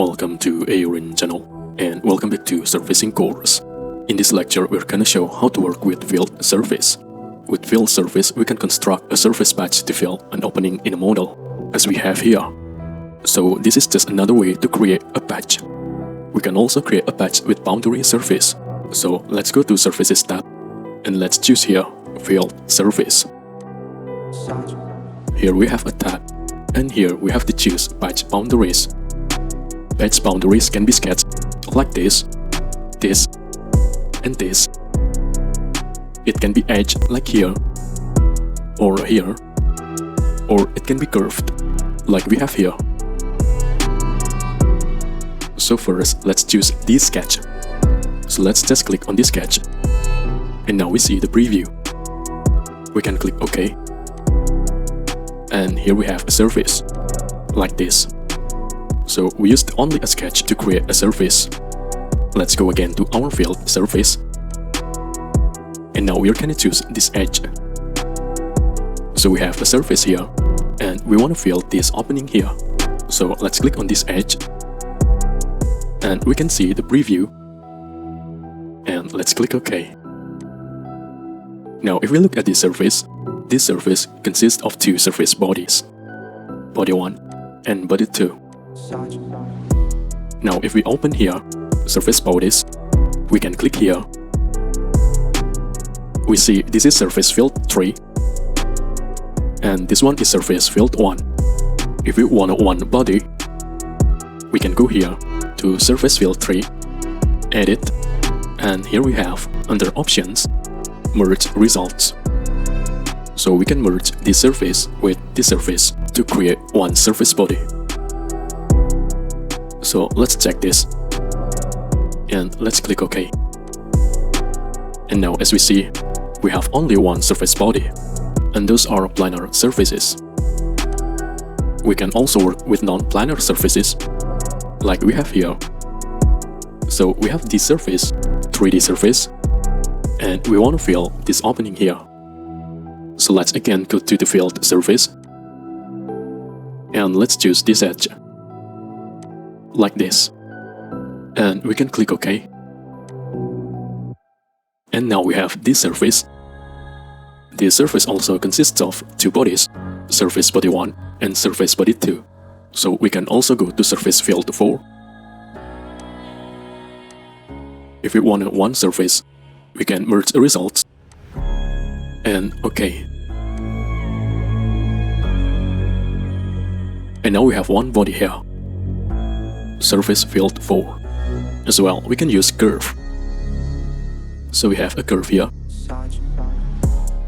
Welcome to AER Int channel and welcome back to Surfacing course. In this lecture, we're gonna show how to work with field surface. With field surface, we can construct a surface patch to fill an opening in a model, as we have here. So this is just another way to create a patch. We can also create a patch with boundary surface. So let's go to Surfaces tab and let's choose here Field Surface. Here we have a tab and here we have to choose Patch Boundaries. Patch boundaries can be sketched like this, and this. It can be edged like here, or here, or it can be curved, like we have here. So first, let's choose this sketch. So let's just click on this sketch, and now we see the preview. We can click OK, and here we have a surface, like this. So we used only a sketch to create a surface. Let's go again to our field surface. And now we're gonna choose this edge. So we have a surface here, and we want to fill this opening here. So let's click on this edge. And we can see the preview. And let's click OK. Now if we look at this surface consists of two surface bodies. Body 1 and body 2. Now if we open here, surface bodies, we can click here. We see this is surface field 3 and this one is surface field 1. If we want one body, we can go here to surface field 3, edit, and here we have under options, merge results. So we can merge this surface with this surface to create one surface body. So let's check this and let's click OK. And now as we see, we have only one surface body, and those are planar surfaces. We can also work with non-planar surfaces, like we have here. So we have this surface, 3D surface, and we want to fill this opening here. So let's again go to the field surface, and let's choose this edge, like this, and we can click OK. And now we have this surface. This surface also consists of two bodies, surface body 1 and surface body 2. So we can also go to surface field 4. If we want one surface, we can merge the results and OK. And now we have one body here, surface field 4. As well, we can use curve. So we have a curve here.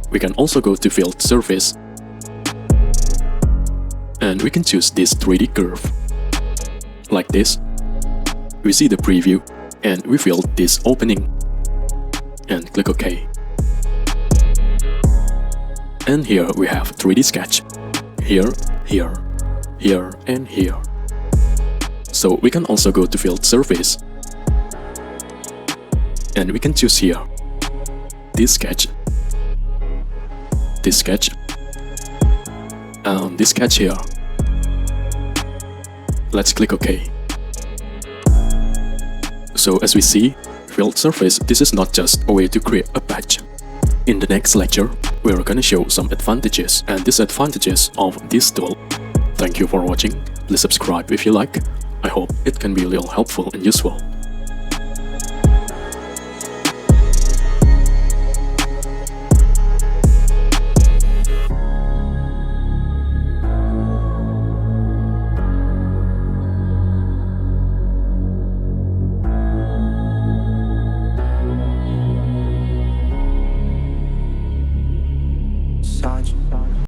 We can also go to field surface, and we can choose this 3D curve, like this. We see the preview, and we fill this opening, and click OK. And here we have 3D sketch, here, here, here, and here. So we can also go to field surface, and we can choose here this sketch, and this sketch here. Let's click OK. So as we see, field surface, this is not just a way to create a patch. In the next lecture, we're gonna show some advantages and disadvantages of this tool. Thank you for watching. Please subscribe if you like. I hope it can be a little helpful and useful.